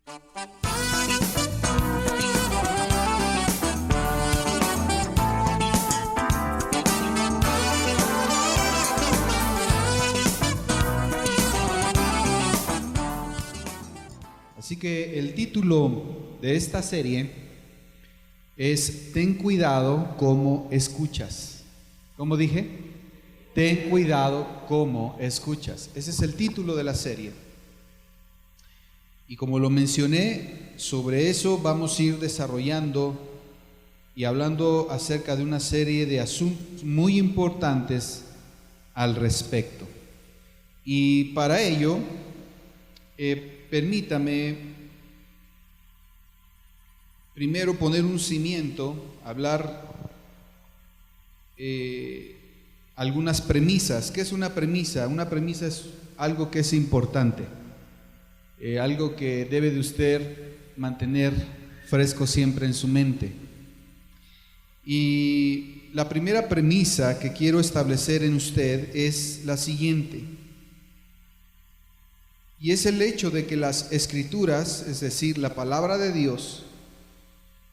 Así que el título de esta serie es Ten cuidado cómo escuchas. ¿Cómo dije? Ten cuidado cómo escuchas. Ese es el título de la serie. Y como lo mencioné, sobre eso vamos a ir desarrollando y hablando acerca de una serie de asuntos muy importantes al respecto. Y para ello, permítame primero poner un cimiento, hablar algunas premisas. ¿Qué es una premisa? Una premisa es algo que es importante, algo que debe de usted mantener fresco siempre en su mente. Y la primera premisa que quiero establecer en usted es la siguiente. Y es el hecho de que las Escrituras, es decir, la palabra de Dios,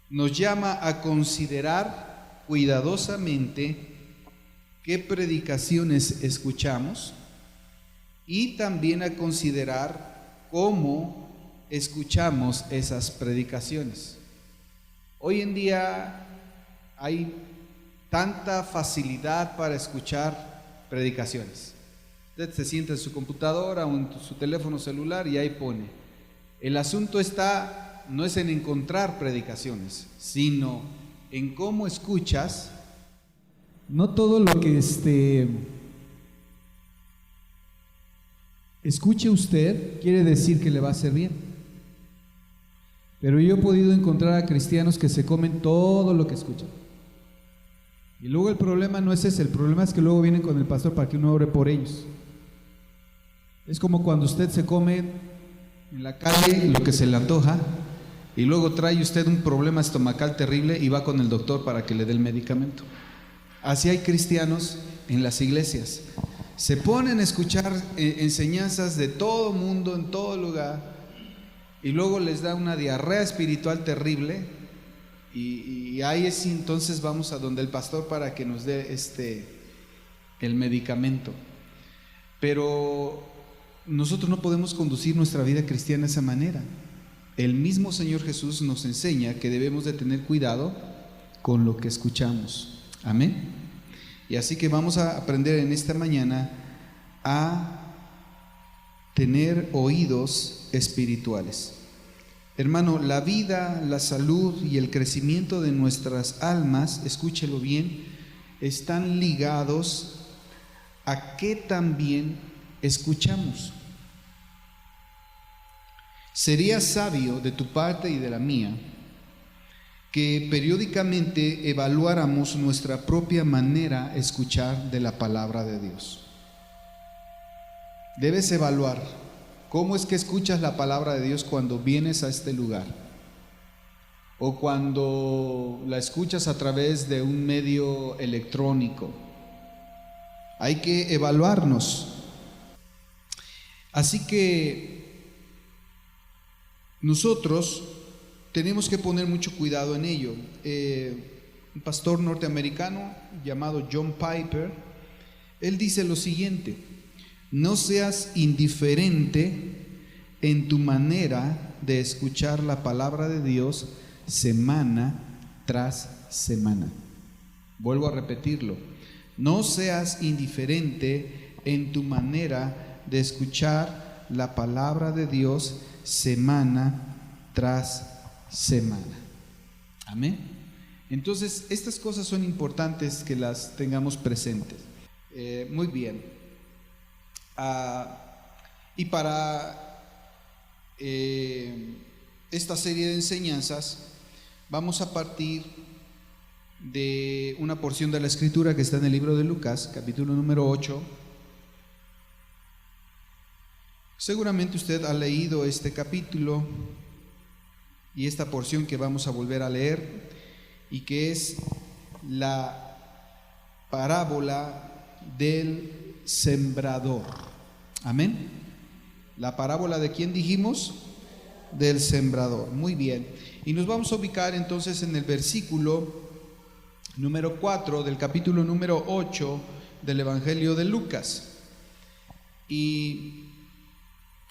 nos llama a considerar cuidadosamente qué predicaciones escuchamos y también a considerar cómo escuchamos esas predicaciones. Hoy en día hay tanta facilidad para escuchar predicaciones. Usted se sienta en su computadora o en su teléfono celular y ahí pone. El asunto no es en encontrar predicaciones, sino en cómo escuchas. No todo lo que escuche usted quiere decir que le va a hacer bien. Pero yo he podido encontrar a cristianos que se comen todo lo que escuchan. Y luego el problema no es ese, el problema es que luego vienen con el pastor para que uno ore por ellos. Es como cuando usted se come en la calle lo que se le antoja y luego trae usted un problema estomacal terrible y va con el doctor para que le dé el medicamento. Así hay cristianos en las iglesias. Se ponen a escuchar enseñanzas de todo mundo, en todo lugar, y luego les da una diarrea espiritual terrible y ahí es entonces vamos a donde el pastor para que nos dé el medicamento. Pero nosotros no podemos conducir nuestra vida cristiana de esa manera. El mismo Señor Jesús nos enseña que debemos de tener cuidado con lo que escuchamos. Amén. Y así que vamos a aprender en esta mañana a tener oídos espirituales. Hermano, la vida, la salud y el crecimiento de nuestras almas, escúchelo bien, están ligados a que también escuchamos. Sería sabio de tu parte y de la mía que periódicamente evaluáramos nuestra propia manera de escuchar de la palabra de Dios. Debes evaluar cómo es que escuchas la palabra de Dios cuando vienes a este lugar o cuando la escuchas a través de un medio electrónico. Hay que evaluarnos. Así que nosotros tenemos que poner mucho cuidado en ello. Un pastor norteamericano llamado John Piper, él dice lo siguiente: no seas indiferente en tu manera de escuchar la palabra de Dios semana tras semana. Vuelvo a repetirlo: no seas indiferente en tu manera de escuchar la palabra de Dios semana tras semana. Amén. Entonces, estas cosas son importantes que las tengamos presentes. Muy bien. Y para esta serie de enseñanzas vamos a partir de una porción de la Escritura que está en el libro de Lucas, capítulo número 8. Seguramente usted ha leído este capítulo y esta porción que vamos a volver a leer, y que es la parábola del sembrador. Amén. La parábola de quién dijimos? del sembrador. Muy bien. Y nos vamos a ubicar entonces en el versículo número 4 del capítulo número 8 del Evangelio de Lucas. Y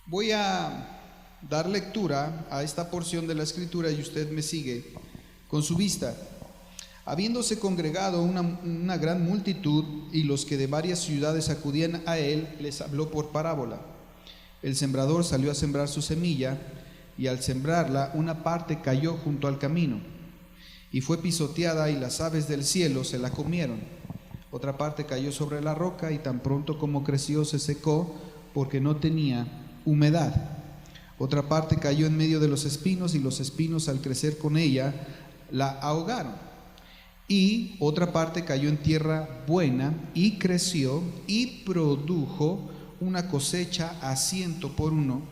voy a dar lectura a esta porción de la Escritura y usted me sigue con su vista. Habiéndose congregado una gran multitud y los que de varias ciudades acudían a él, les habló por parábola. El sembrador salió a sembrar su semilla, y al sembrarla una parte cayó junto al camino, y fue pisoteada, y las aves del cielo se la comieron. Otra parte cayó sobre la roca, y tan pronto como creció se secó, porque no tenía humedad. Otra parte cayó en medio de los espinos, y los espinos al crecer con ella la ahogaron. Y otra parte cayó en tierra buena, y creció, y produjo una cosecha a 100 por uno.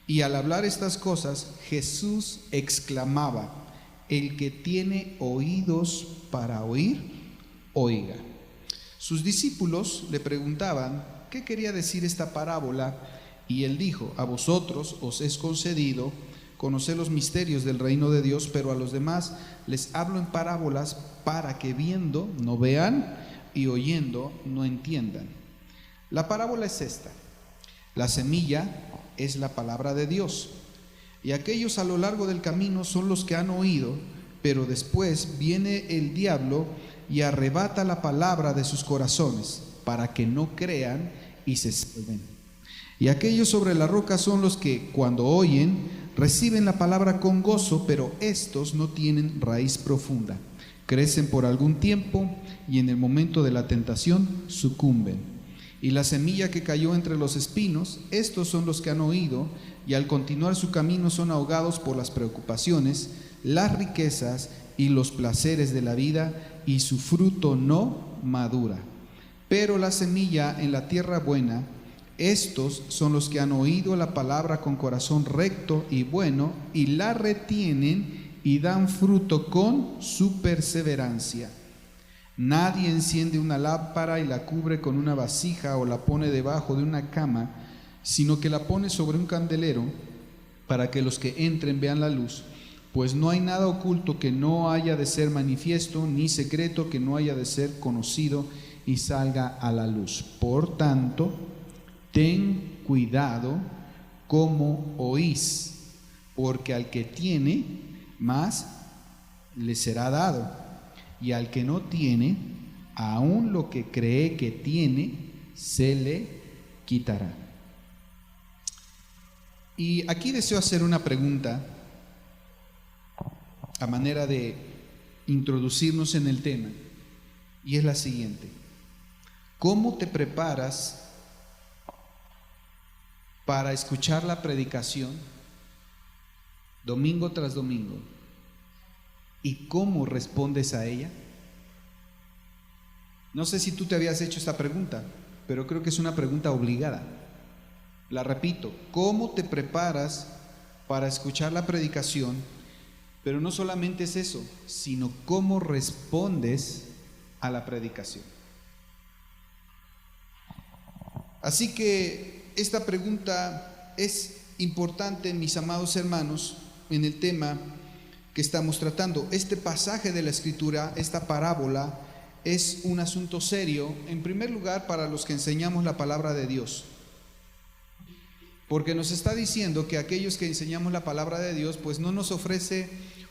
Y al hablar estas cosas, Jesús exclamaba: el que tiene oídos para oír, oiga. Sus discípulos le preguntaban qué quería decir esta parábola, y él dijo: a vosotros os es concedido conocer los misterios del reino de Dios, pero a los demás les hablo en parábolas, para que viendo no vean y oyendo no entiendan. La parábola es esta: la semilla es la palabra de Dios, y aquellos a lo largo del camino son los que han oído, pero después viene el diablo y arrebata la palabra de sus corazones, para que no crean y se salven. Y aquellos sobre la roca son los que, cuando oyen, reciben la palabra con gozo, pero estos no tienen raíz profunda. Crecen por algún tiempo y en el momento de la tentación sucumben. Y la semilla que cayó entre los espinos, estos son los que han oído, y al continuar su camino son ahogados por las preocupaciones, las riquezas y los placeres de la vida, y su fruto no madura. Pero la semilla en la tierra buena, estos son los que han oído la palabra con corazón recto y bueno, y la retienen y dan fruto con su perseverancia. Nadie enciende una lámpara y la cubre con una vasija o la pone debajo de una cama, sino que la pone sobre un candelero, para que los que entren vean la luz. Pues no hay nada oculto que no haya de ser manifiesto, ni secreto que no haya de ser conocido y salga a la luz. Por tanto, ten cuidado cómo oís, porque al que tiene, más le será dado, y al que no tiene, aún lo que cree que tiene, se le quitará. Y aquí deseo hacer una pregunta a manera de introducirnos en el tema, y es la siguiente: ¿cómo te preparas para escuchar la predicación domingo tras domingo? ¿Y cómo respondes a ella? No sé si tú te habías hecho esta pregunta, pero creo que es una pregunta obligada. La repito: ¿cómo te preparas para escuchar la predicación? Pero no solamente es eso, sino cómo respondes a la predicación. Así que esta pregunta es importante, mis amados hermanos, en el tema que estamos tratando. Este pasaje de la Escritura, esta parábola, es un asunto serio, en primer lugar, para los que enseñamos la palabra de Dios, porque nos está diciendo que aquellos que enseñamos la palabra de Dios, pues no nos ofrece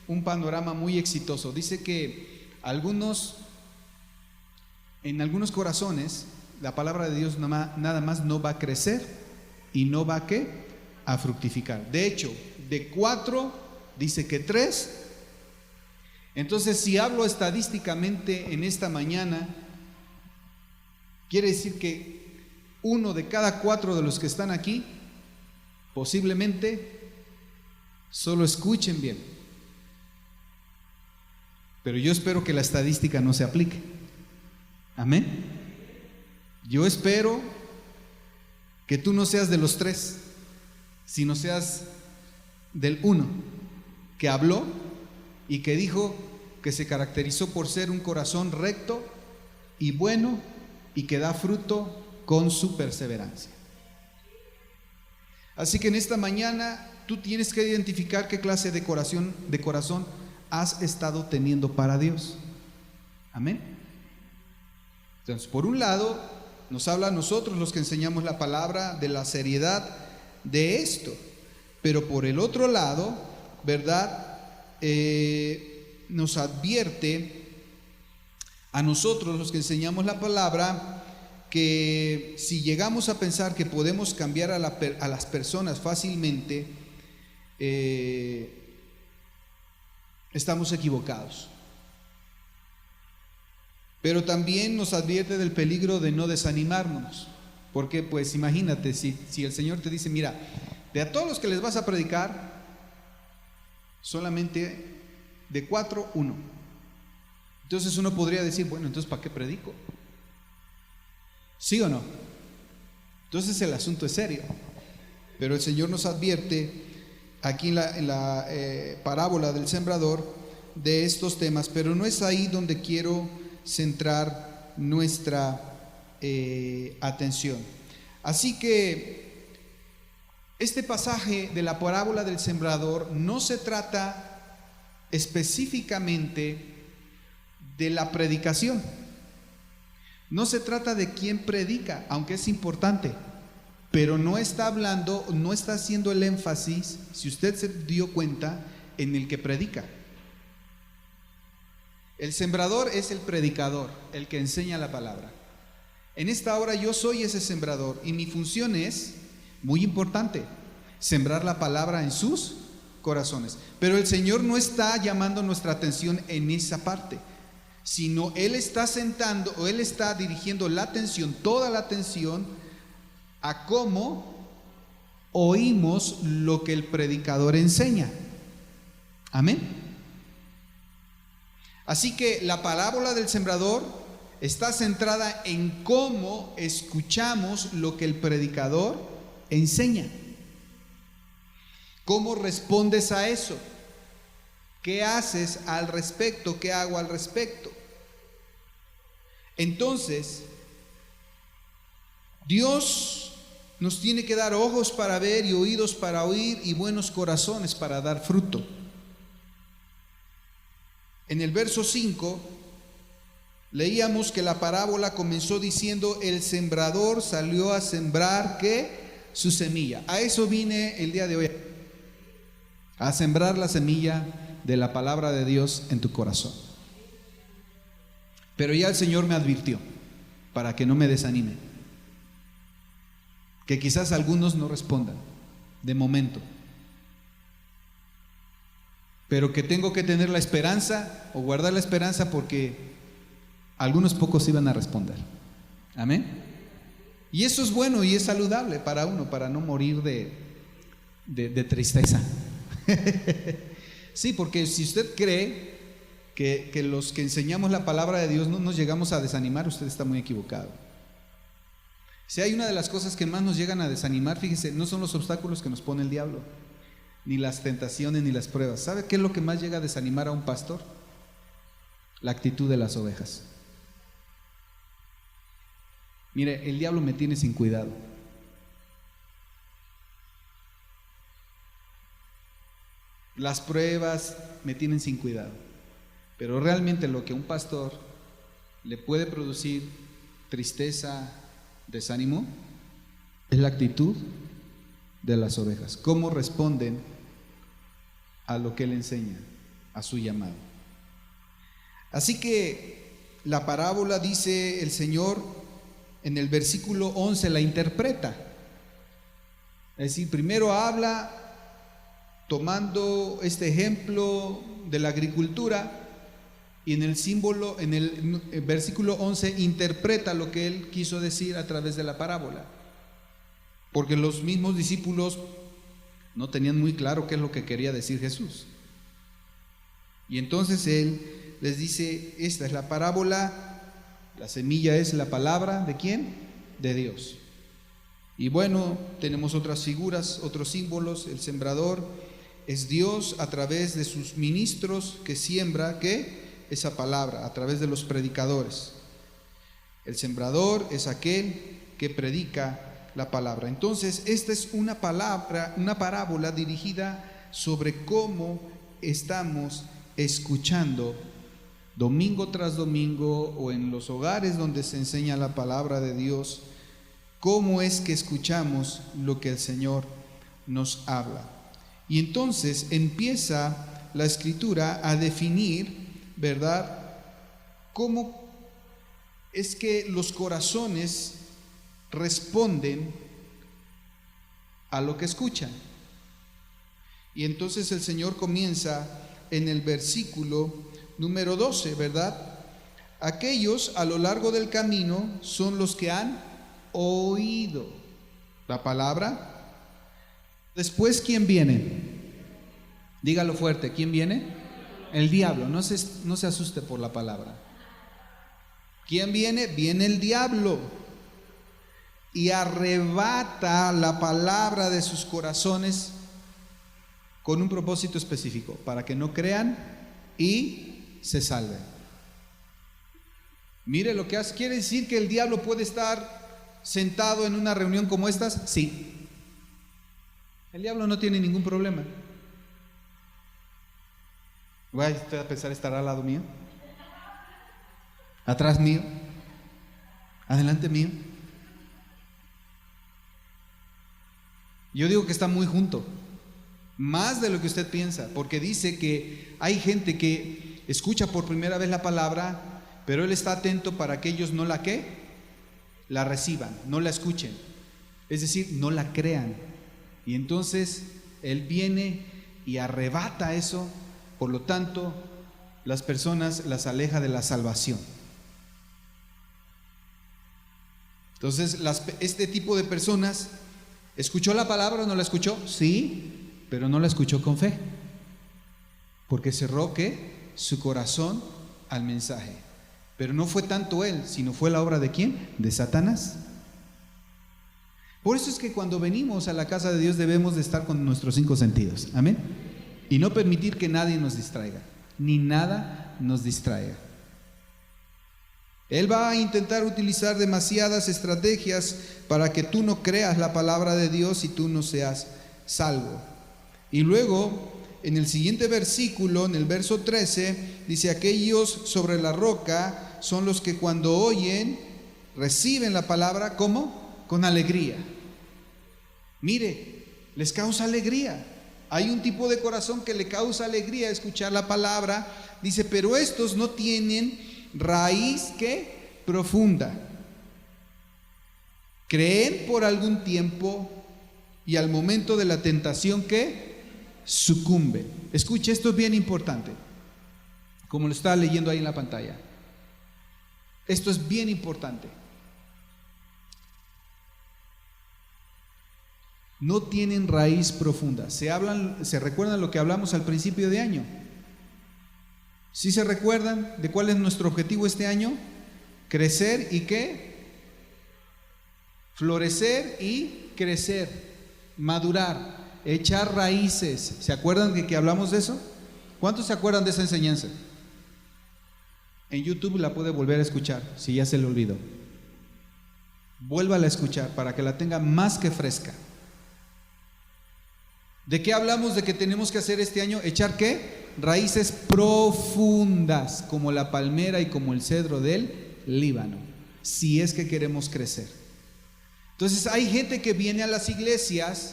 un panorama muy exitoso. Dice que en algunos corazones la palabra de Dios nada más no va a crecer y no va a fructificar. De hecho, de 4 dice que 3. Entonces, si hablo estadísticamente en esta mañana, quiere decir que 1 de cada 4 de los que están aquí posiblemente solo escuchen bien. Pero yo espero que la estadística no se aplique. Amén. Yo espero que tú no seas de los 3, sino seas del 1, que habló y que dijo que se caracterizó por ser un corazón recto y bueno, y que da fruto con su perseverancia. Así que en esta mañana tú tienes que identificar qué clase de corazón has estado teniendo para Dios. Amén. Entonces, por un lado, nos habla a nosotros los que enseñamos la palabra de la seriedad de esto, pero por el otro lado, ¿verdad? Nos advierte a nosotros los que enseñamos la palabra que si llegamos a pensar que podemos cambiar a las personas fácilmente, estamos equivocados. Pero también nos advierte del peligro de no desanimarnos, porque pues imagínate, si el Señor te dice, mira, de a todos los que les vas a predicar, solamente de 4, 1. Entonces uno podría decir, bueno, entonces ¿para qué predico? ¿Sí o no? Entonces el asunto es serio. Pero el Señor nos advierte aquí en la parábola del sembrador de estos temas, pero no es ahí donde quiero centrar nuestra atención. Así que este pasaje de la parábola del sembrador no se trata específicamente de la predicación. No se trata de quién predica, aunque es importante, pero no está hablando, no está haciendo el énfasis, si usted se dio cuenta, en el que predica. El sembrador es el predicador, el que enseña la palabra. En esta hora yo soy ese sembrador y mi función es, muy importante, sembrar la palabra en sus corazones. Pero el Señor no está llamando nuestra atención en esa parte, sino Él está sentando o Él está dirigiendo la atención, toda la atención, a cómo oímos lo que el predicador enseña. Amén. Así que la parábola del sembrador está centrada en cómo escuchamos lo que el predicador enseña. ¿Cómo respondes a eso? ¿Qué haces al respecto? ¿Qué hago al respecto? Entonces, Dios nos tiene que dar ojos para ver y oídos para oír y buenos corazones para dar fruto. En el verso 5 leíamos que la parábola comenzó diciendo: el sembrador salió a sembrar ¿qué? Su semilla. A eso vine el día de hoy, a sembrar la semilla de la palabra de Dios en tu corazón. Pero ya el Señor me advirtió para que no me desanime, que quizás algunos no respondan de momento, pero que tengo que tener la esperanza o guardar la esperanza, porque algunos pocos iban a responder. Amén. Y eso es bueno y es saludable para uno, para no morir de tristeza. Sí, porque si usted cree que los que enseñamos la palabra de Dios no nos llegamos a desanimar, usted está muy equivocado. Si hay una de las cosas que más nos llegan a desanimar, fíjense, no son los obstáculos que nos pone el diablo, ni las tentaciones, ni las pruebas. ¿Sabe qué es lo que más llega a desanimar a un pastor? La actitud de las ovejas. Mire, el diablo me tiene sin cuidado. Las pruebas me tienen sin cuidado. Pero realmente lo que a un pastor le puede producir tristeza, desánimo, es la actitud de las ovejas. ¿Cómo responden a lo que él enseña, a su llamado? Así que la parábola, dice el Señor, en el versículo 11 la interpreta. Es decir, primero habla tomando este ejemplo de la agricultura, y en el versículo 11 interpreta lo que él quiso decir a través de la parábola, porque los mismos discípulos no tenían muy claro qué es lo que quería decir Jesús. Y entonces él les dice: esta es la parábola, la semilla es la palabra ¿de quién? De Dios. Y bueno, tenemos otras figuras, otros símbolos. El sembrador es Dios a través de sus ministros que siembra ¿qué? Esa palabra a través de los predicadores. El sembrador es aquel que predica la palabra. Entonces, esta es una parábola dirigida sobre cómo estamos escuchando domingo tras domingo, o en los hogares donde se enseña la palabra de Dios, cómo es que escuchamos lo que el Señor nos habla. Y entonces empieza la Escritura a definir, ¿verdad?, cómo es que los corazones responden a lo que escuchan. Y entonces el Señor comienza en el versículo número 12, ¿verdad? Aquellos a lo largo del camino son los que han oído la palabra. Después, ¿quién viene? Dígalo fuerte, ¿quién viene? El diablo. No se asuste por la palabra. ¿Quién viene? Viene el diablo y arrebata la palabra de sus corazones con un propósito específico, para que no crean y se salven. Mire lo que hace. ¿Quiere decir que el diablo puede estar sentado en una reunión como estas? Sí. El diablo no tiene ningún problema. Voy a pensar, ¿estará al lado mío? ¿Atrás mío? ¿Adelante mío? Yo digo que está muy junto, más de lo que usted piensa, porque dice que hay gente que escucha por primera vez la palabra, pero él está atento para que ellos no la la reciban, no la escuchen, es decir, no la crean. Y entonces él viene y arrebata eso, por lo tanto las personas las aleja de la salvación. Entonces este tipo de personas, ¿escuchó la palabra o no la escuchó? Sí, pero no la escuchó con fe, porque cerró su corazón al mensaje. Pero no fue tanto él, sino fue la obra ¿de quién? De Satanás. Por eso es que cuando venimos a la casa de Dios debemos de estar con nuestros 5 sentidos, amén, y no permitir que nadie nos distraiga, ni nada nos distraiga. Él va a intentar utilizar demasiadas estrategias para que tú no creas la palabra de Dios y tú no seas salvo. Y luego, en el siguiente versículo, en el verso 13, dice: aquellos sobre la roca son los que cuando oyen, reciben la palabra, ¿cómo? Con alegría. Mire, les causa alegría. Hay un tipo de corazón que le causa alegría escuchar la palabra. Dice, pero estos no tienen raíz profunda. Creen por algún tiempo y al momento de la tentación sucumbe. Escuche, esto es bien importante, como lo estaba leyendo ahí en la pantalla. Esto es bien importante. No tienen raíz profunda. ¿Se recuerdan lo que hablamos al principio de año? ¿Sí se recuerdan de cuál es nuestro objetivo este año? Crecer y florecer y crecer, madurar, echar raíces. ¿Se acuerdan de que hablamos de eso? ¿Cuántos se acuerdan de esa enseñanza? En YouTube la puede volver a escuchar si ya se le olvidó. Vuélvala a escuchar para que la tenga más que fresca. ¿De qué hablamos de que tenemos que hacer este año? Echar raíces profundas, como la palmera y como el cedro del Líbano, si es que queremos crecer. Entonces hay gente que viene a las iglesias,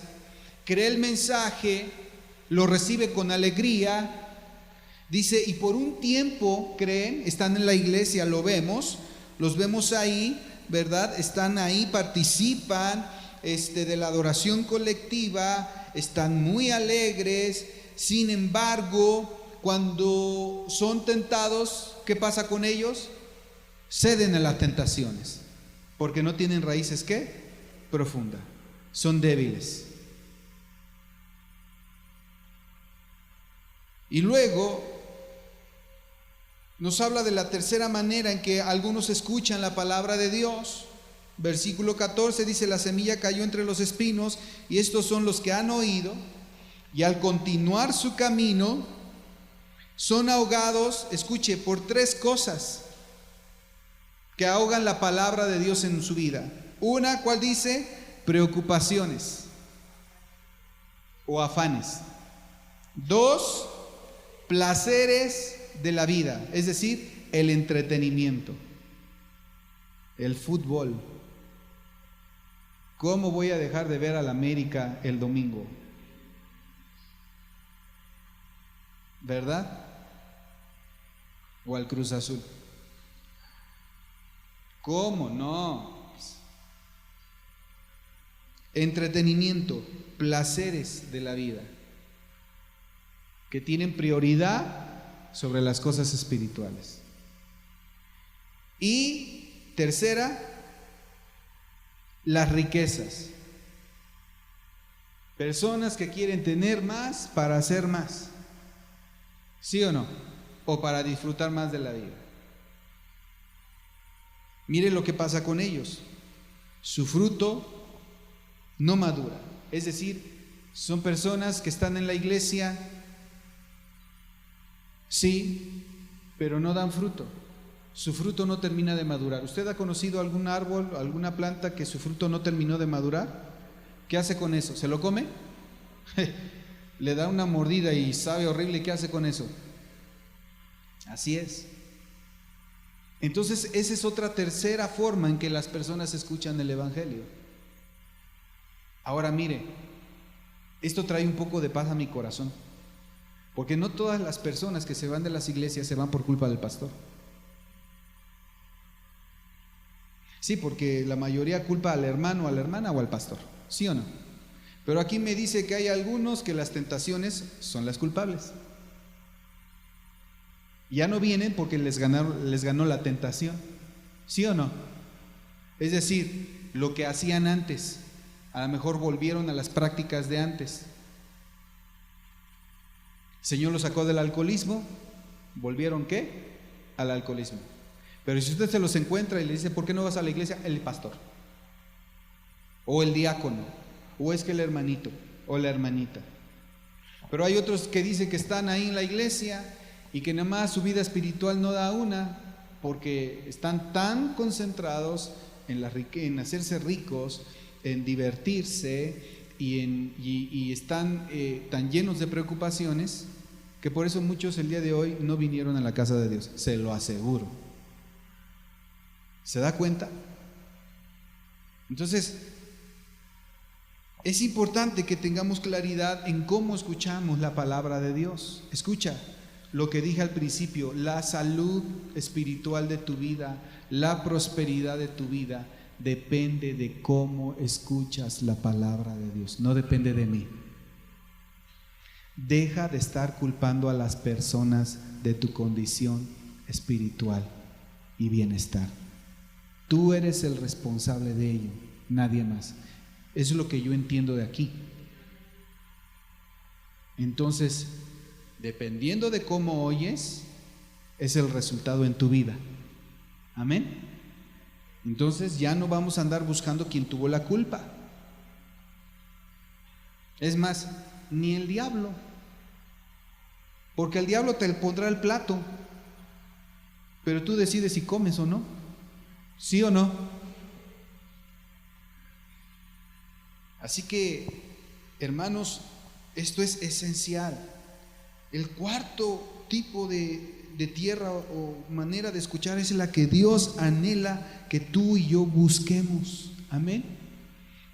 cree el mensaje, lo recibe con alegría, dice, y por un tiempo creen, están en la iglesia, los vemos ahí, ¿verdad? Están ahí, participan de la adoración colectiva, están muy alegres. Sin embargo, cuando son tentados, ¿qué pasa con ellos? Ceden a las tentaciones, porque no tienen raíces profundas, son débiles. Y luego nos habla de la tercera manera en que algunos escuchan la palabra de Dios. Versículo 14 dice: la semilla cayó entre los espinos, y estos son los que han oído, y al continuar su camino son ahogados, escuche, por 3 cosas que ahogan la palabra de Dios en su vida. Una, ¿cuál dice? preocupaciones o afanes. 2, placeres de la vida, es decir, el entretenimiento, el fútbol. ¿Cómo voy a dejar de ver al América el domingo? ¿Verdad? O al Cruz Azul. ¿Cómo? No. Entretenimiento, placeres de la vida, que tienen prioridad sobre las cosas espirituales. Y tercera, las riquezas. Personas que quieren tener más para hacer más. ¿Sí o no? O para disfrutar más de la vida. Mire lo que pasa con ellos. Su fruto no madura. Es decir, son personas que están en la iglesia, sí, pero no dan fruto. Su fruto no termina de madurar. ¿Usted ha conocido algún árbol, alguna planta que su fruto no terminó de madurar? ¿Qué hace con eso? ¿Se lo come? Le da una mordida y sabe horrible. ¿Qué hace con eso? Así es. Entonces, esa es otra tercera forma en que las personas escuchan el Evangelio. Ahora mire, esto trae un poco de paz a mi corazón, porque no todas las personas que se van de las iglesias se van por culpa del pastor. Sí, porque la mayoría culpa al hermano, a la hermana o al pastor, ¿sí o no? Pero aquí me dice que hay algunos que las tentaciones son las culpables. Ya no vienen porque les ganó la tentación, ¿sí o no? Es decir, lo que hacían antes, a lo mejor volvieron a las prácticas de antes. El Señor los sacó del alcoholismo, ¿volvieron qué? Al alcoholismo. Pero si usted se los encuentra y le dice, ¿por qué no vas a la iglesia? El pastor, o el diácono, o es que el hermanito, o la hermanita. Pero hay otros que dicen que están ahí en la iglesia y que nada más su vida espiritual no da una, porque están tan concentrados en hacerse ricos, en divertirse y están tan llenos de preocupaciones, que por eso muchos el día de hoy no vinieron a la casa de Dios, se lo aseguro. ¿Se da cuenta? Entonces, es importante que tengamos claridad en cómo escuchamos la palabra de Dios. Escucha lo que dije al principio: la salud espiritual de tu vida, la prosperidad de tu vida, depende de cómo escuchas la palabra de Dios, no depende de mí. Deja de estar culpando a las personas de tu condición espiritual y bienestar. Tú eres el responsable de ello, nadie más. Eso es lo que yo entiendo de aquí. Entonces, dependiendo de cómo oyes, es el resultado en tu vida. Amén. Entonces ya no vamos a andar buscando quién tuvo la culpa. Es más, ni el diablo, porque el diablo te pondrá el plato, pero tú decides si comes o no, ¿sí o no? Así que, hermanos, esto es esencial. El cuarto tipo de tierra o manera de escuchar es la que Dios anhela que tú y yo busquemos. Amén.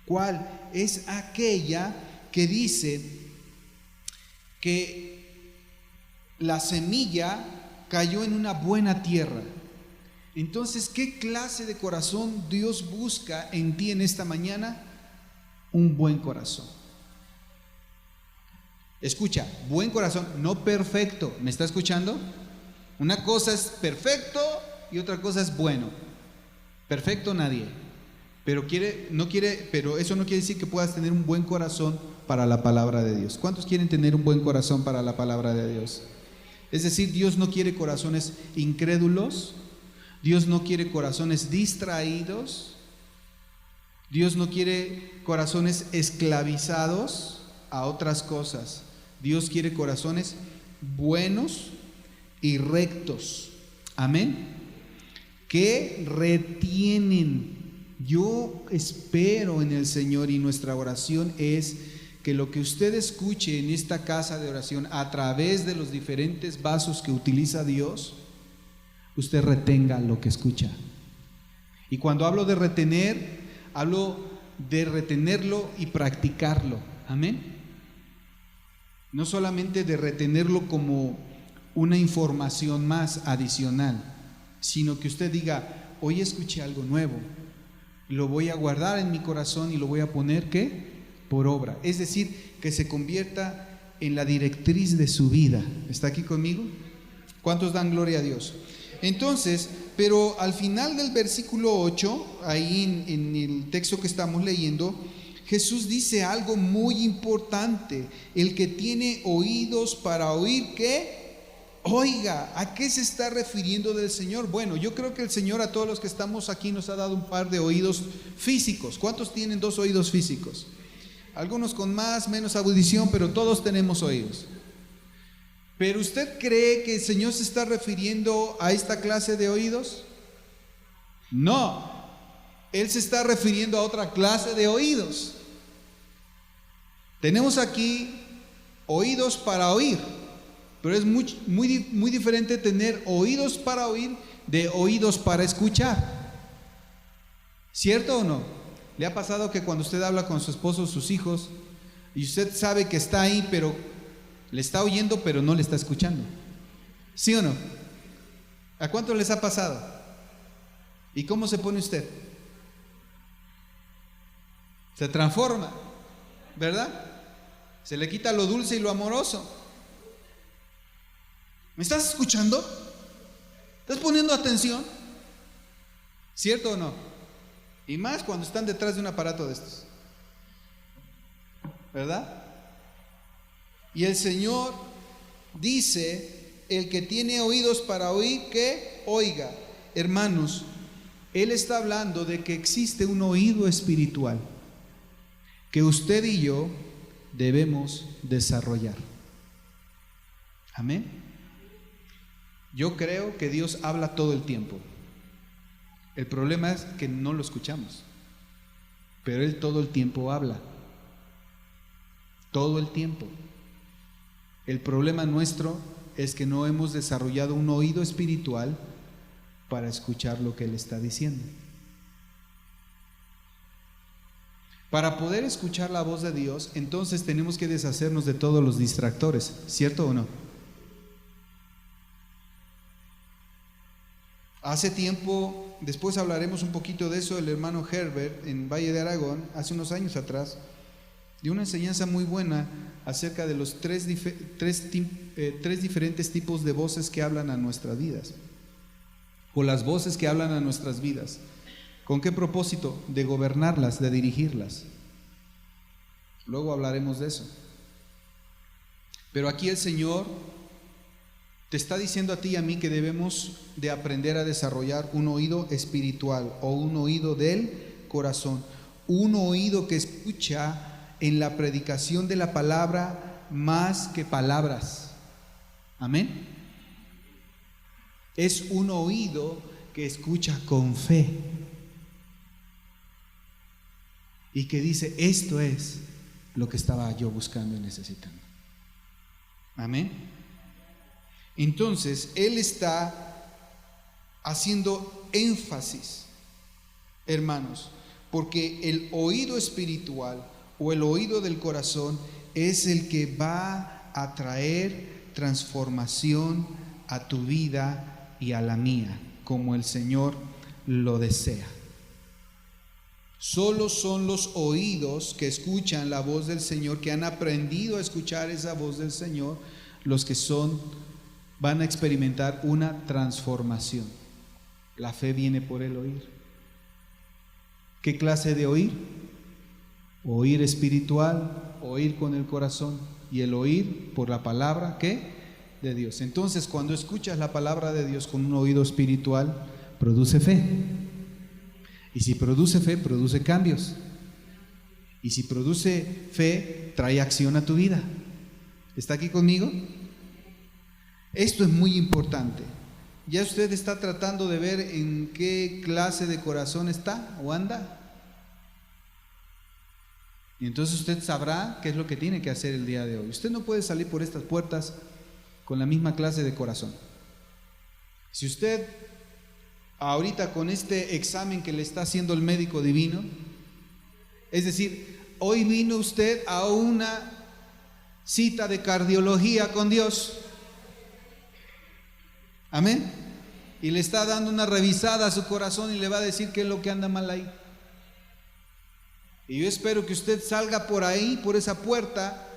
¿Cuál? Es aquella que dice que la semilla cayó en una buena tierra. Entonces, ¿qué clase de corazón Dios busca en ti en esta mañana? Un buen corazón. Escucha, buen corazón, no perfecto. ¿Me está escuchando? Una cosa es perfecto y otra cosa es bueno. Perfecto nadie, pero pero eso no quiere decir que puedas tener un buen corazón para la palabra de Dios. ¿Cuántos quieren tener un buen corazón para la palabra de Dios? Es decir, Dios no quiere corazones incrédulos, Dios no quiere corazones distraídos, Dios no quiere corazones esclavizados a otras cosas. Dios quiere corazones buenos y rectos. Amén. Que retienen Yo espero en el Señor, y nuestra oración es que lo que usted escuche en esta casa de oración a través de los diferentes vasos que utiliza Dios, usted retenga lo que escucha. Y cuando hablo de retener, hablo de retenerlo y practicarlo. Amén. No solamente de retenerlo como una información más adicional, sino que usted diga: hoy escuché algo nuevo, lo voy a guardar en mi corazón y lo voy a poner, ¿qué? Por obra. Es decir, que se convierta en la directriz de su vida. ¿Está aquí conmigo? ¿Cuántos dan gloria a Dios? Entonces, pero al final del versículo 8, ahí en el texto que estamos leyendo, Jesús dice algo muy importante: el que tiene oídos para oír, ¿qué? Oiga. ¿A qué se está refiriendo del Señor? Bueno, yo creo que el Señor a todos los que estamos aquí nos ha dado un par de oídos físicos. ¿Cuántos tienen 2 oídos físicos? Algunos con más, menos audición, pero todos tenemos oídos. ¿Pero usted cree que el Señor se está refiriendo a esta clase de oídos? No, Él se está refiriendo a otra clase de oídos. Tenemos aquí oídos para oír, pero es muy diferente tener oídos para oír de oídos para escuchar. ¿Cierto o no? ¿Le ha pasado que cuando usted habla con su esposo o sus hijos y usted sabe que está ahí, pero le está oyendo, pero no le está escuchando? ¿Sí o no? ¿A cuántos les ha pasado? ¿Y cómo se pone usted? Se transforma, ¿verdad? Se le quita lo dulce y lo amoroso. ¿Me estás escuchando? ¿Estás poniendo atención? ¿Cierto o no? Y más cuando están detrás de un aparato de estos, ¿verdad? Y el Señor dice: el que tiene oídos para oír, que oiga. Hermanos, Él está hablando de que existe un oído espiritual que usted y yo debemos desarrollar. Amén. Yo creo que Dios habla todo el tiempo. El problema es que no lo escuchamos, pero Él todo el tiempo habla. Todo el tiempo. El problema nuestro es que no hemos desarrollado un oído espiritual para escuchar lo que Él está diciendo. Para poder escuchar la voz de Dios, entonces tenemos que deshacernos de todos los distractores, ¿cierto o no? Hace tiempo, después hablaremos un poquito de eso, el hermano Herbert en Valle de Aragón, hace unos años atrás, dio una enseñanza muy buena acerca de los tres diferentes tipos de voces que hablan a nuestras vidas, o las voces que hablan a nuestras vidas. ¿Con qué propósito? De gobernarlas, de dirigirlas. Luego hablaremos de eso. Pero aquí el Señor te está diciendo a ti y a mí que debemos de aprender a desarrollar un oído espiritual o un oído del corazón, un oído que escucha en la predicación de la palabra más que palabras. Amén. Es un oído que escucha con fe y que dice: esto es lo que estaba yo buscando y necesitando. Amén. Entonces, Él está haciendo énfasis, hermanos, porque el oído espiritual o el oído del corazón es el que va a traer transformación a tu vida y a la mía, como el Señor lo desea. Solo son los oídos que escuchan la voz del Señor, que han aprendido a escuchar esa voz del Señor, los que van a experimentar una transformación. La fe viene por el oír. ¿Qué clase de oír? Oír espiritual, oír con el corazón, y el oír por la palabra, ¿qué? De Dios. Entonces, cuando escuchas la palabra de Dios con un oído espiritual, produce fe. Y si produce fe, produce cambios. Y si produce fe, trae acción a tu vida. ¿Está aquí conmigo? Esto es muy importante. ¿Ya usted está tratando de ver en qué clase de corazón está o anda? Y entonces usted sabrá qué es lo que tiene que hacer el día de hoy. Usted no puede salir por estas puertas con la misma clase de corazón. Si usted ahorita con este examen que le está haciendo el médico divino, es decir, hoy vino usted a una cita de cardiología con Dios, amén, y le está dando una revisada a su corazón y le va a decir qué es lo que anda mal ahí. Y yo espero que usted salga por ahí, por esa puerta,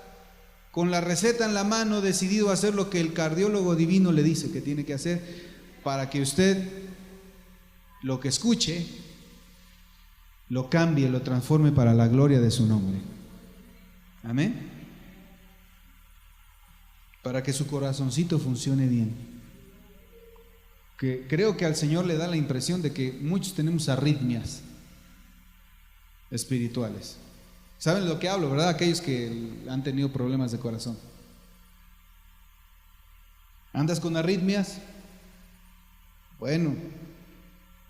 con la receta en la mano, decidido a hacer lo que el cardiólogo divino le dice que tiene que hacer, para que usted lo que escuche lo cambie, lo transforme para la gloria de su nombre. Amén. Para que su corazoncito funcione bien. Que creo que al Señor le da la impresión de que muchos tenemos arritmias espirituales. ¿Saben lo que hablo, verdad? Aquellos que han tenido problemas de corazón. ¿Andas con arritmias? Bueno,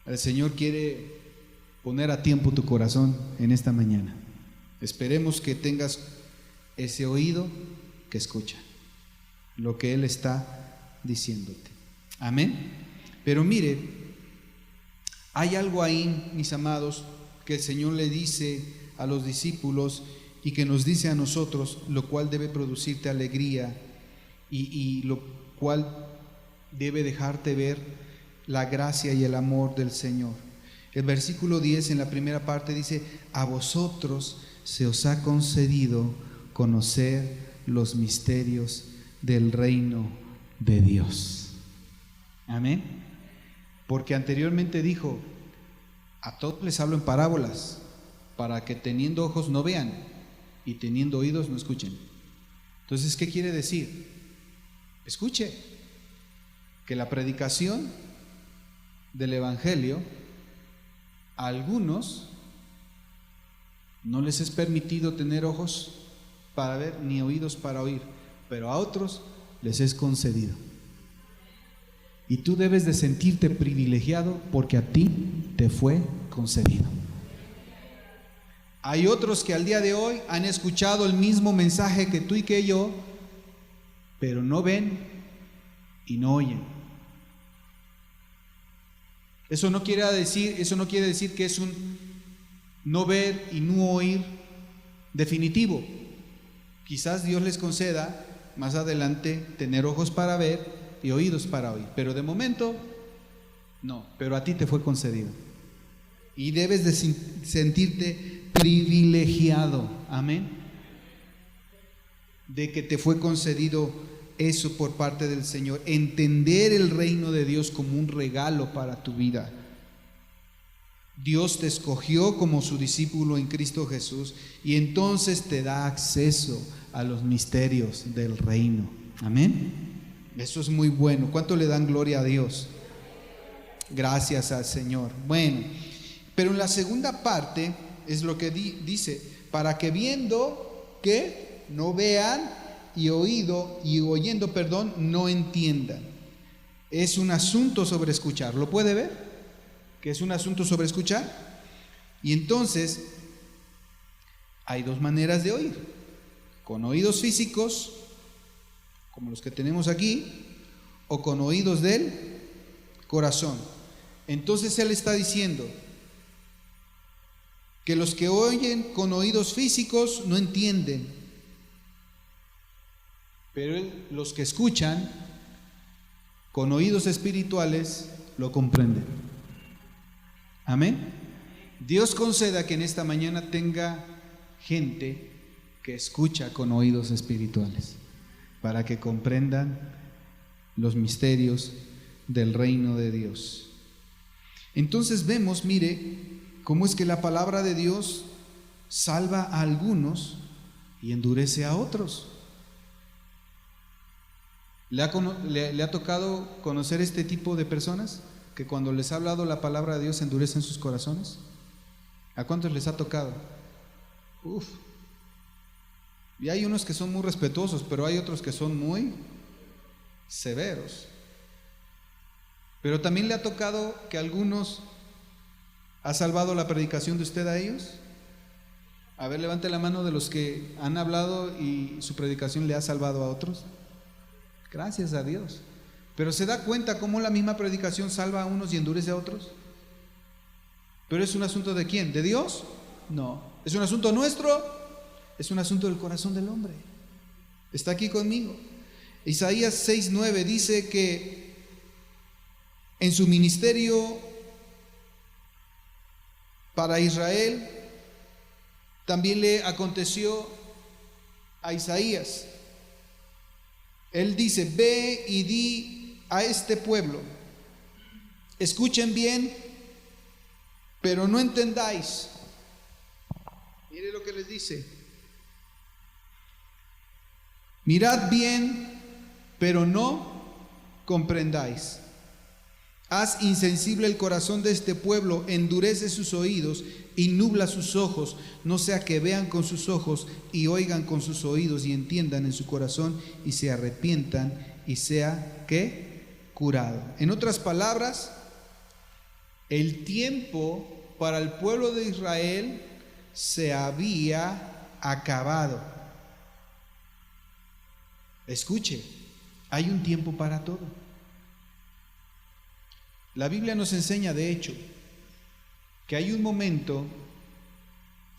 el Señor quiere poner a tiempo tu corazón en esta mañana. Esperemos que tengas ese oído que escucha lo que Él está diciéndote. Amén. Pero mire, hay algo ahí, mis amados, que el Señor le dice a los discípulos y que nos dice a nosotros, lo cual debe producirte alegría y lo cual debe dejarte ver la gracia y el amor del Señor. El versículo 10 en la primera parte dice: a vosotros se os ha concedido conocer los misterios del reino de Dios. Amén. Porque anteriormente dijo: a todos les hablo en parábolas, para que teniendo ojos no vean y teniendo oídos no escuchen. Entonces, ¿qué quiere decir? Escuche, que la predicación del Evangelio a algunos no les es permitido tener ojos para ver ni oídos para oír, pero a otros les es concedido. Y tú debes de sentirte privilegiado porque a ti te fue concedido. Hay otros que al día de hoy han escuchado el mismo mensaje que tú y que yo, pero no ven y no oyen. Eso no quiere decir que es un no ver y no oír definitivo. Quizás Dios les conceda más adelante tener ojos para ver y oídos para oír, pero de momento no, pero a ti te fue concedido y debes de sentirte privilegiado, amén, de que te fue concedido eso por parte del Señor, entender el reino de Dios como un regalo para tu vida. Dios te escogió como su discípulo en Cristo Jesús y entonces te da acceso a los misterios del reino, amén. Eso es muy bueno. ¿Cuánto le dan gloria a Dios? Gracias al Señor. Bueno, pero en la segunda parte es lo que dice: para que viendo que no vean y oyendo, no entiendan. Es un asunto sobre escuchar. ¿Lo puede ver? Que es un asunto sobre escuchar. Y entonces hay dos maneras de oír: con oídos físicos, como los que tenemos aquí, o con oídos del corazón. Entonces Él está diciendo que los que oyen con oídos físicos no entienden, pero los que escuchan con oídos espirituales lo comprenden. Amén. Dios conceda que en esta mañana tenga gente que escucha con oídos espirituales, para que comprendan los misterios del reino de Dios. Entonces vemos, mire, cómo es que la palabra de Dios salva a algunos y endurece a otros. ¿Le ha tocado conocer este tipo de personas que cuando les ha hablado la palabra de Dios endurecen sus corazones? ¿A cuántos les ha tocado? Y hay unos que son muy respetuosos, pero hay otros que son muy severos. Pero también le ha tocado que algunos ha salvado la predicación de usted a ellos. A ver, levante la mano de los que han hablado y su predicación le ha salvado a otros. Gracias a Dios. Pero ¿se da cuenta cómo la misma predicación salva a unos y endurece a otros? ¿Pero es un asunto de quién? ¿De Dios? No. ¿Es un asunto nuestro? Es un asunto del corazón del hombre. Está aquí conmigo. Isaías 6:9 dice que en su ministerio para Israel también le aconteció a Isaías. Él dice: ve y di a este pueblo, escuchen bien, pero no entendáis. Mire lo que les dice: mirad bien, pero no comprendáis. Haz insensible el corazón de este pueblo, endurece sus oídos y nubla sus ojos, no sea que vean con sus ojos y oigan con sus oídos y entiendan en su corazón y se arrepientan y sea ¿qué? Curado. En otras palabras, el tiempo para el pueblo de Israel se había acabado. Escuche, hay un tiempo para todo. La Biblia nos enseña, de hecho, que hay un momento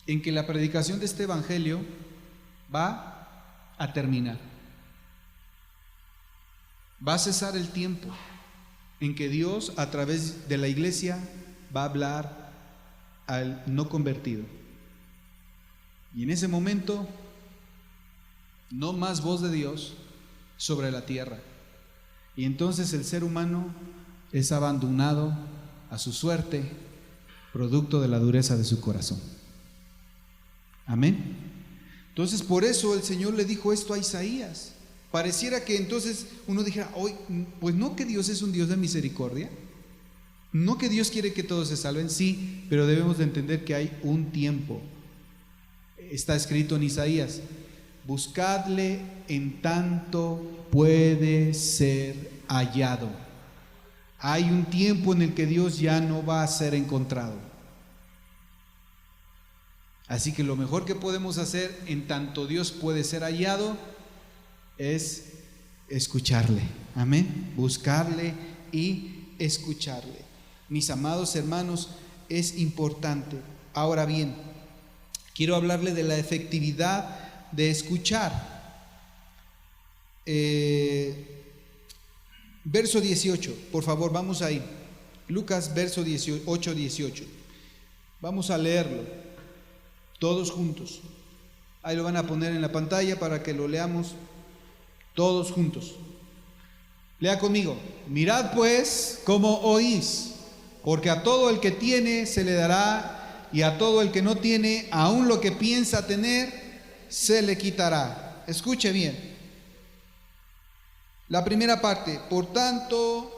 en que la predicación de este evangelio va a terminar. Va a cesar el tiempo en que Dios, a través de la iglesia, va a hablar al no convertido. Y en ese momento, no más voz de Dios sobre la tierra. Y entonces el ser humano es abandonado a su suerte, producto de la dureza de su corazón. Amén. Entonces por eso el Señor le dijo esto a Isaías. Pareciera que entonces uno dijera: hoy, pues no que Dios es un Dios de misericordia, no que Dios quiere que todos se salven, sí, pero debemos de entender que hay un tiempo. Está escrito en Isaías: buscadle en tanto puede ser hallado. Hay un tiempo en el que Dios ya no va a ser encontrado. Así que lo mejor que podemos hacer en tanto Dios puede ser hallado es escucharle. Amén. Buscarle y escucharle. Mis amados hermanos, es importante. Ahora bien, quiero hablarle de la efectividad de escuchar. Verso 18, por favor, vamos ahí. Lucas, verso 18. Vamos a leerlo todos juntos. Ahí lo van a poner en la pantalla para que lo leamos todos juntos. Lea conmigo: mirad pues cómo oís, porque a todo el que tiene se le dará, y a todo el que no tiene, aun lo que piensa tener, se le quitará. Escuche bien. La primera parte: por tanto,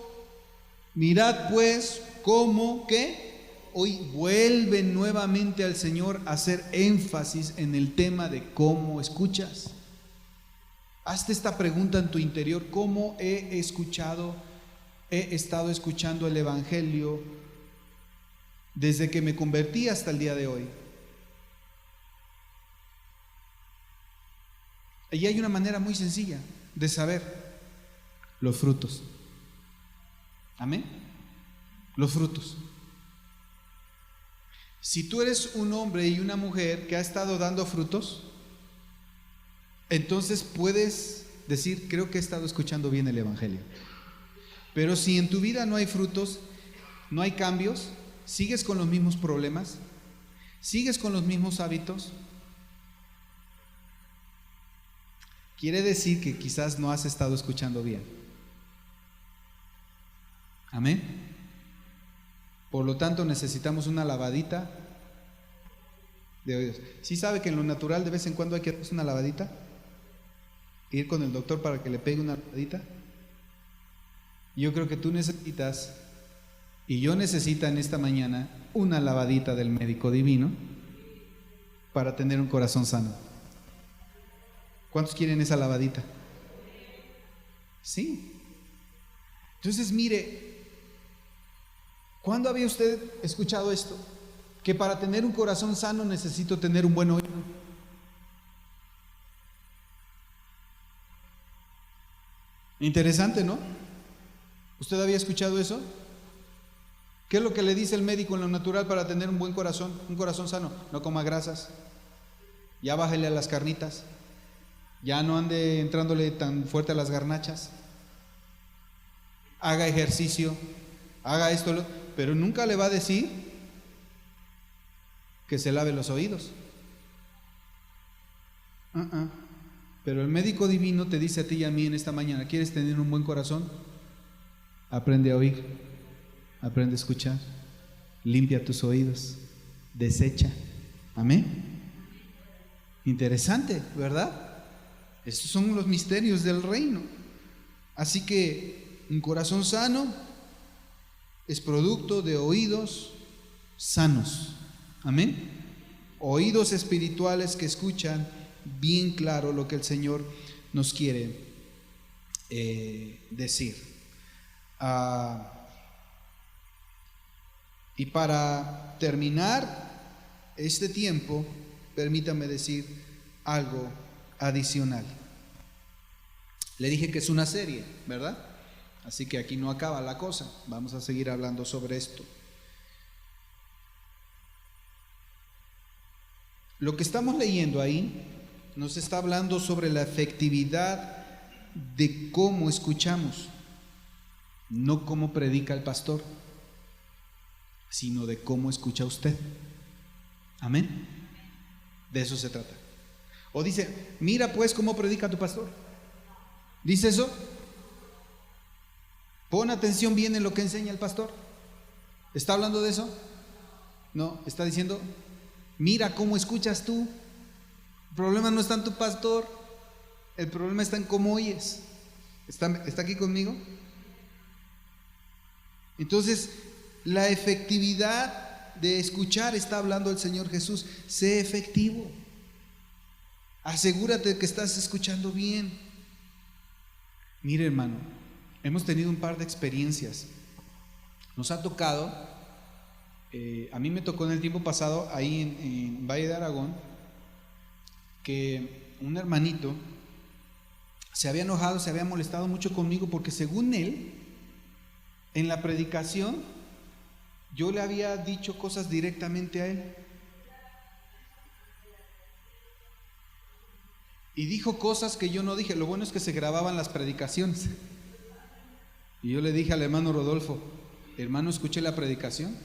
mirad pues cómo que hoy vuelve nuevamente al Señor a hacer énfasis en el tema de cómo escuchas. Hazte esta pregunta en tu interior: ¿cómo he estado escuchando el Evangelio desde que me convertí hasta el día de hoy? Y hay una manera muy sencilla de saber: los frutos. Amén. Los frutos. Si tú eres un hombre y una mujer que ha estado dando frutos, entonces puedes decir: creo que he estado escuchando bien el Evangelio. Pero si en tu vida no hay frutos, no hay cambios, sigues con los mismos problemas, sigues con los mismos hábitos, quiere decir que quizás no has estado escuchando bien. Amén. Por lo tanto, necesitamos una lavadita de oídos. ¿Sí sabe que en lo natural de vez en cuando hay que hacer una lavadita? Ir con el doctor para que le pegue una lavadita. Yo creo que tú necesitas, y yo necesito en esta mañana, una lavadita del médico divino para tener un corazón sano. ¿Cuántos quieren esa lavadita? Sí. Entonces, mire, ¿Cuándo había usted escuchado esto? Que para tener un corazón sano necesito tener un buen oído. Interesante, ¿no? ¿Usted había escuchado eso? ¿Qué es lo que le dice el médico en lo natural para tener un buen corazón, un corazón sano? No coma grasas, ya bájele a las carnitas, ya no ande entrándole tan fuerte a las garnachas, haga ejercicio, haga esto, pero nunca le va a decir que se lave los oídos. Pero el médico divino te dice a ti y a mí en esta mañana: ¿quieres tener un buen corazón? Aprende a oír, aprende a escuchar, limpia tus oídos, desecha. Amén. Interesante, ¿verdad? Estos son los misterios del reino. Así que un corazón sano es producto de oídos sanos. Amén. Oídos espirituales que escuchan bien claro lo que el Señor nos quiere decir. Y para terminar este tiempo, permítame decir algo adicional. Le dije que es una serie, ¿verdad? Así que aquí no acaba la cosa. Vamos a seguir hablando sobre esto. Lo que estamos leyendo ahí nos está hablando sobre la efectividad de cómo escuchamos, no cómo predica el pastor, sino de cómo escucha usted. Amén. De eso se trata. O dice: mira pues cómo predica tu pastor. ¿Dice eso? Pon atención bien en lo que enseña el pastor. ¿Está hablando de eso? No, está diciendo: mira cómo escuchas tú. El problema no está en tu pastor, el problema está en cómo oyes. ¿Está aquí conmigo? Entonces, la efectividad de escuchar está hablando el Señor Jesús. Sé efectivo. Asegúrate de que estás escuchando bien. Mire, hermano, hemos tenido un par de experiencias. Nos ha tocado, a mí me tocó en el tiempo pasado, ahí en Valle de Aragón, que un hermanito se había enojado, se había molestado mucho conmigo porque, según él, en la predicación yo le había dicho cosas directamente a él. Y dijo cosas que yo no dije. Lo bueno es que se grababan las predicaciones. Y yo le dije al hermano Rodolfo: hermano, escuché la predicación.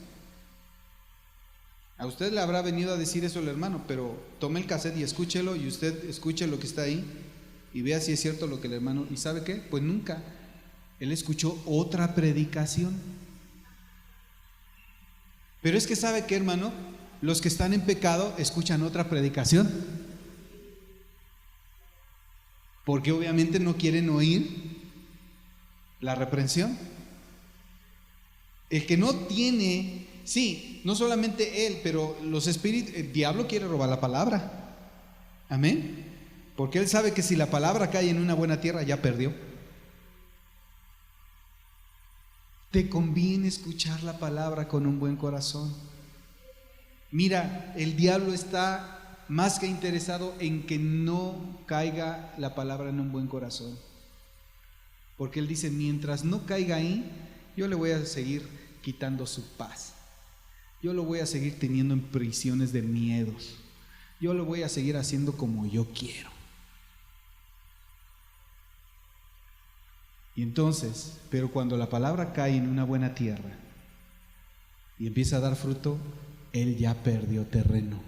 A usted le habrá venido a decir eso el hermano, pero tome el cassette y escúchelo, y usted escuche lo que está ahí y vea si es cierto lo que el hermano. ¿Y sabe qué? Pues nunca. Él escuchó otra predicación. Pero es que, ¿sabe qué, hermano? Los que están en pecado escuchan otra predicación, porque obviamente no quieren oír la reprensión. El que no tiene, sí, no solamente él, pero los espíritus, el diablo quiere robar la palabra. Amén. Porque él sabe que si la palabra cae en una buena tierra, ya perdió. Te conviene escuchar la palabra con un buen corazón. Mira, el diablo está más que interesado en que no caiga la palabra en un buen corazón, porque él dice: mientras no caiga ahí, yo le voy a seguir quitando su paz, yo lo voy a seguir teniendo en prisiones de miedos, yo lo voy a seguir haciendo como yo quiero. Y entonces, pero cuando la palabra cae en una buena tierra y empieza a dar fruto, él ya perdió terreno.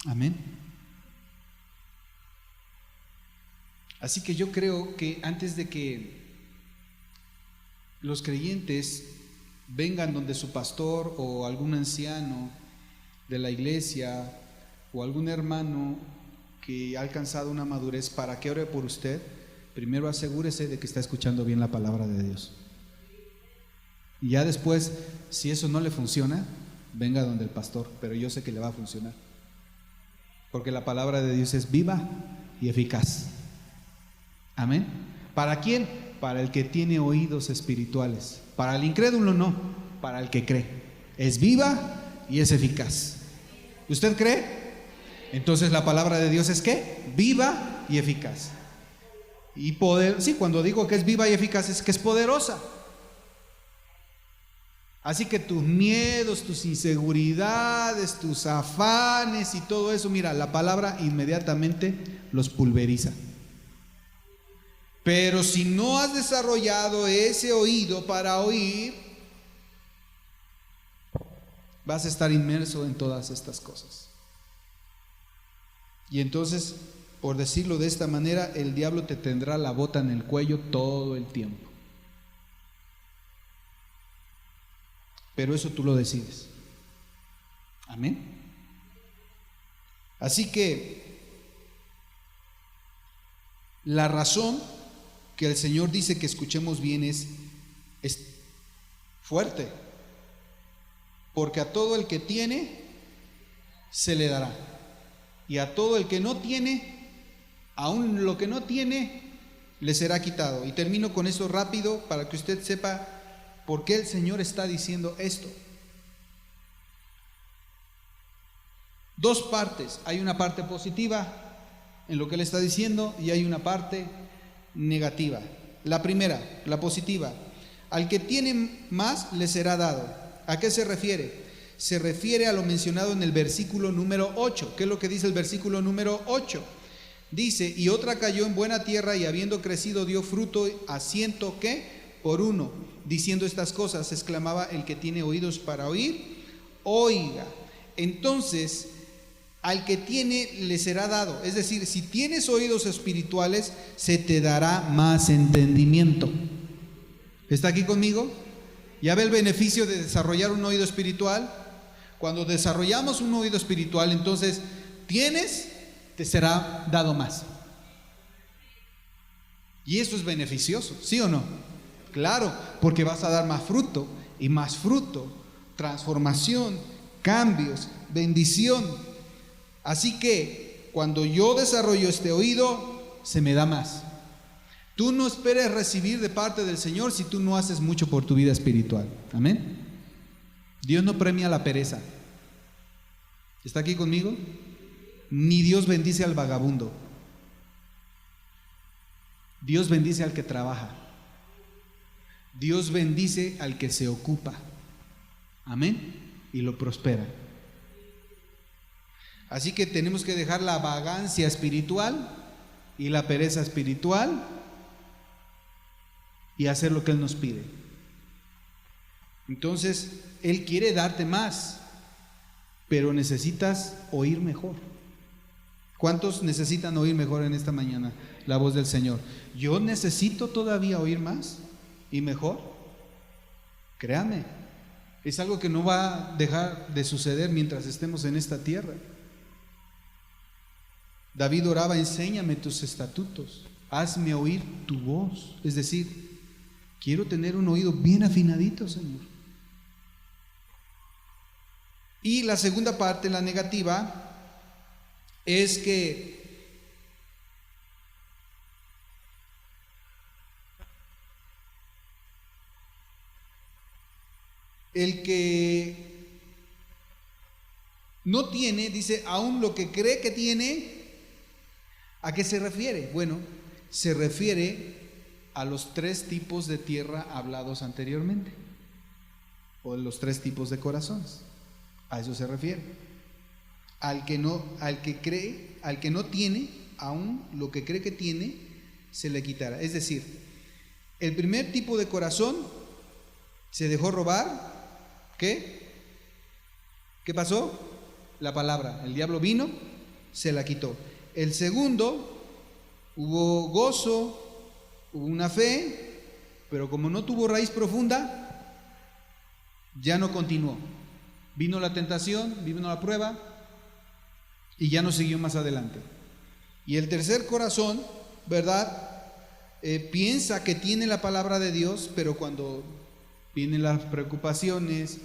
Amén. Así que yo creo que antes de que los creyentes vengan donde su pastor o algún anciano de la iglesia o algún hermano que ha alcanzado una madurez para que ore por usted, primero asegúrese de que está escuchando bien la palabra de Dios. Y ya después, si eso no le funciona, venga donde el pastor, pero yo sé que le va a funcionar, porque la palabra de Dios es viva y eficaz. Amén. ¿Para quién? para el que tiene oídos espirituales. Para el incrédulo no, para el que cree. Es viva y es eficaz. ¿Usted cree? Entonces la palabra de Dios es ¿qué? Viva y eficaz. Y poder, sí, cuando digo que es viva y eficaz es que es poderosa. Así que tus miedos, tus inseguridades, tus afanes y todo eso, mira, la palabra inmediatamente los pulveriza. Pero si no has desarrollado ese oído para oír, vas a estar inmerso en todas estas cosas. Y entonces, por decirlo de esta manera, el diablo te tendrá la bota en el cuello todo el tiempo. Pero eso tú lo decides. Amén. Así que la razón que el Señor dice que escuchemos bien es fuerte. Porque a todo el que tiene, se le dará. Y a todo el que no tiene, aún lo que no tiene, le será quitado. Y termino con eso rápido para que usted sepa por qué el Señor está diciendo esto. Dos partes. Hay una parte positiva en lo que Él está diciendo y hay una parte negativa. La primera, la positiva. Al que tiene más, le será dado. ¿A qué se refiere? Se refiere a lo mencionado en el versículo número 8. ¿Qué es lo que dice el versículo número 8? Dice, y otra cayó en buena tierra y habiendo crecido dio fruto a 100, ¿qué? Por 1. Diciendo estas cosas, exclamaba el que tiene oídos para oír, oiga. Entonces, al que tiene le será dado. Es decir, si tienes oídos espirituales, se te dará más entendimiento. ¿Está aquí conmigo? ¿Ya ve el beneficio de desarrollar un oído espiritual? Cuando desarrollamos un oído espiritual, entonces te será dado más. Y eso es beneficioso, ¿sí o no? Claro, porque vas a dar más fruto y más fruto, transformación, cambios, bendición. Así que cuando yo desarrollo este oído, se me da más. Tú no esperes recibir de parte del Señor si tú no haces mucho por tu vida espiritual. Amén. Dios no premia la pereza. ¿Está aquí conmigo? Ni Dios bendice al vagabundo. Dios bendice al que trabaja. Dios bendice al que se ocupa. Amén. Y lo prospera. Así que tenemos que dejar la vagancia espiritual y la pereza espiritual y hacer lo que Él nos pide. Entonces, Él quiere darte más, pero necesitas oír mejor. ¿Cuántos necesitan oír mejor en esta mañana la voz del Señor? Yo necesito todavía oír más y mejor. Créame, es algo que no va a dejar de suceder mientras estemos en esta tierra. David oraba, enséñame tus estatutos, hazme oír tu voz. Es decir, quiero tener un oído bien afinadito, Señor. Y la segunda parte, la negativa, es que el que no tiene, dice, aún lo que cree que tiene, ¿a qué se refiere? Bueno, se refiere a los 3 tipos de tierra hablados anteriormente, o los 3 tipos de corazones. A eso se refiere. Al que no tiene, aún lo que cree que tiene, se le quitará. Es decir, el primer tipo de corazón se dejó robar. ¿Qué? ¿Qué pasó? La palabra. El diablo vino, se la quitó. El segundo, hubo gozo, hubo una fe, pero como no tuvo raíz profunda, ya no continuó. Vino la tentación, vino la prueba y ya no siguió más adelante. Y el tercer corazón, ¿verdad? Piensa que tiene la palabra de Dios, pero cuando vienen las preocupaciones,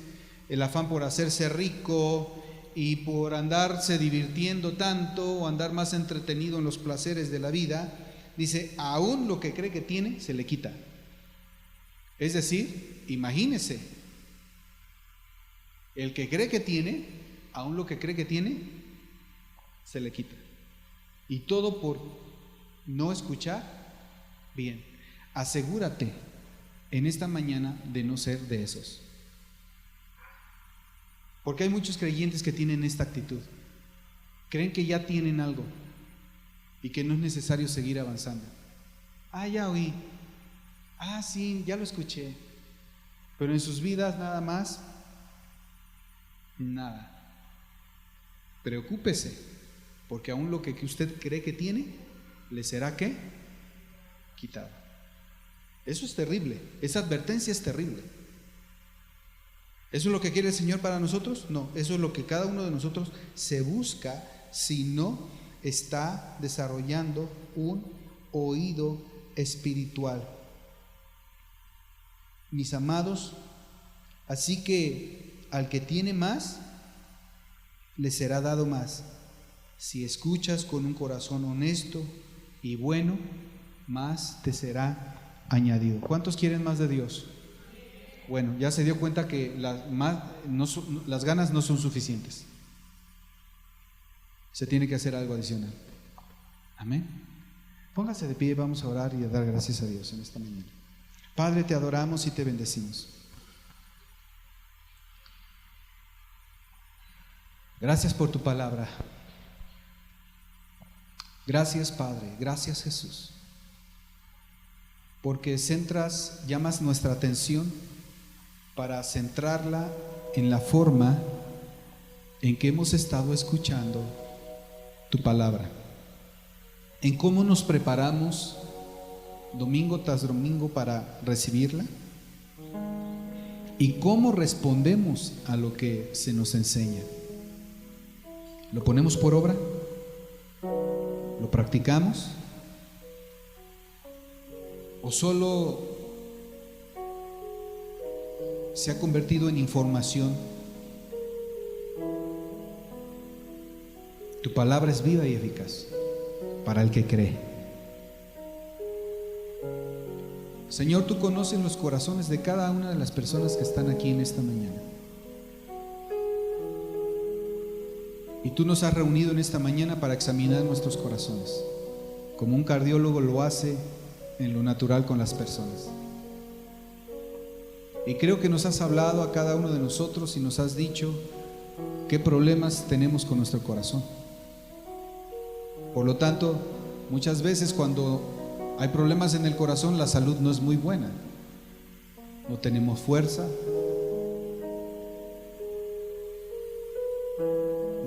el afán por hacerse rico y por andarse divirtiendo tanto o andar más entretenido en los placeres de la vida, dice, aún lo que cree que tiene, se le quita. Es decir, imagínese, el que cree que tiene, aún lo que cree que tiene, se le quita. Y todo por no escuchar bien. Asegúrate en esta mañana de no ser de esos. Porque hay muchos creyentes que tienen esta actitud. Creen que ya tienen algo y que no es necesario seguir avanzando. Ya oí. Sí, ya lo escuché. Pero en sus vidas nada más, nada. Preocúpese, porque aún lo que usted cree que tiene, le será ¿qué? Quitado. Eso es terrible, esa advertencia es terrible. ¿Eso es lo que quiere el Señor para nosotros? No, eso es lo que cada uno de nosotros se busca si no está desarrollando un oído espiritual. Mis amados, así que al que tiene más, le será dado más. Si escuchas con un corazón honesto y bueno, más te será añadido. ¿Cuántos quieren más de Dios? Bueno, ya se dio cuenta que las ganas no son suficientes. Se tiene que hacer algo adicional. Amén. Póngase de pie, vamos a orar y a dar gracias a Dios en esta mañana. Padre, te adoramos y te bendecimos. Gracias por tu palabra. Gracias, Padre. Gracias, Jesús. Porque llamas nuestra atención para centrarla en la forma en que hemos estado escuchando tu palabra, en cómo nos preparamos domingo tras domingo para recibirla y cómo respondemos a lo que se nos enseña. ¿Lo ponemos por obra? ¿Lo practicamos? ¿O solo se ha convertido en información? Tu palabra es viva y eficaz para el que cree. Señor, tú conoces los corazones de cada una de las personas que están aquí en esta mañana. Y tú nos has reunido en esta mañana para examinar nuestros corazones, como un cardiólogo lo hace en lo natural con las personas. Y creo que nos has hablado a cada uno de nosotros y nos has dicho qué problemas tenemos con nuestro corazón. Por lo tanto, muchas veces cuando hay problemas en el corazón, la salud no es muy buena. No tenemos fuerza,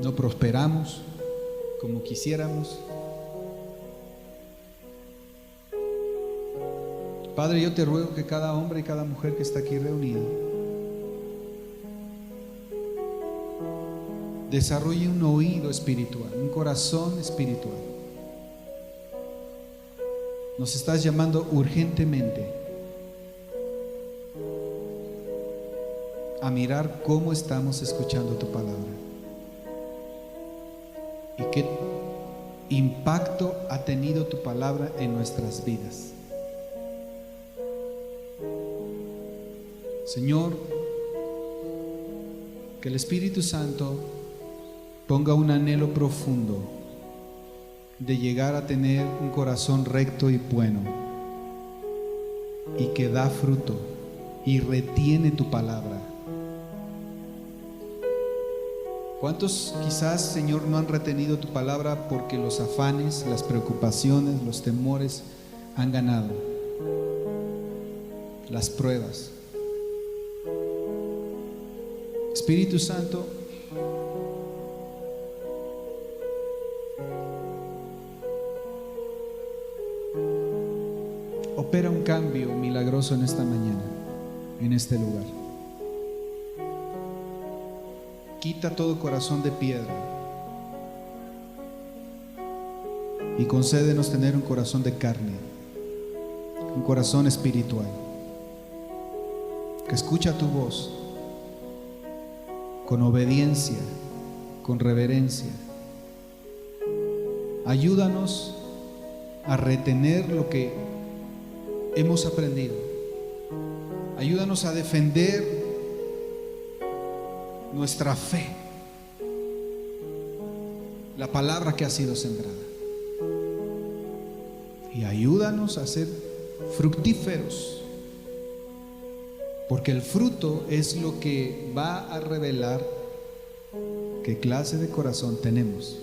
no prosperamos como quisiéramos. Padre, yo te ruego que cada hombre y cada mujer que está aquí reunido desarrolle un oído espiritual, un corazón espiritual. Nos estás llamando urgentemente a mirar cómo estamos escuchando tu palabra y qué impacto ha tenido tu palabra en nuestras vidas. Señor, que el Espíritu Santo ponga un anhelo profundo de llegar a tener un corazón recto y bueno y que da fruto y retiene tu palabra. ¿Cuántos quizás, Señor, no han retenido tu palabra porque los afanes, las preocupaciones, los temores han ganado? Las pruebas. Espíritu Santo, opera un cambio milagroso en esta mañana, en este lugar. Quita todo corazón de piedra y concédenos tener un corazón de carne, un corazón espiritual, que escucha tu voz con obediencia, con reverencia. Ayúdanos a retener lo que hemos aprendido. Ayúdanos a defender nuestra fe, la palabra que ha sido sembrada. Y ayúdanos a ser fructíferos, porque el fruto es lo que va a revelar qué clase de corazón tenemos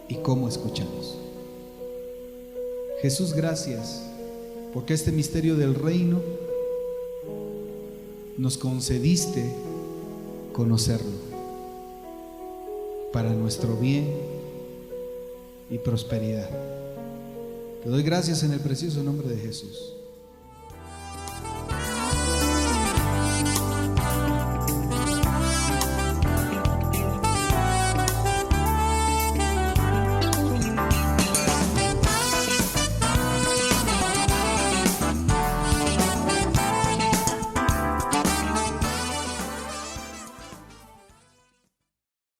y cómo escuchamos. Jesús, gracias, porque este misterio del reino nos concediste conocerlo para nuestro bien y prosperidad. Te doy gracias en el precioso nombre de Jesús.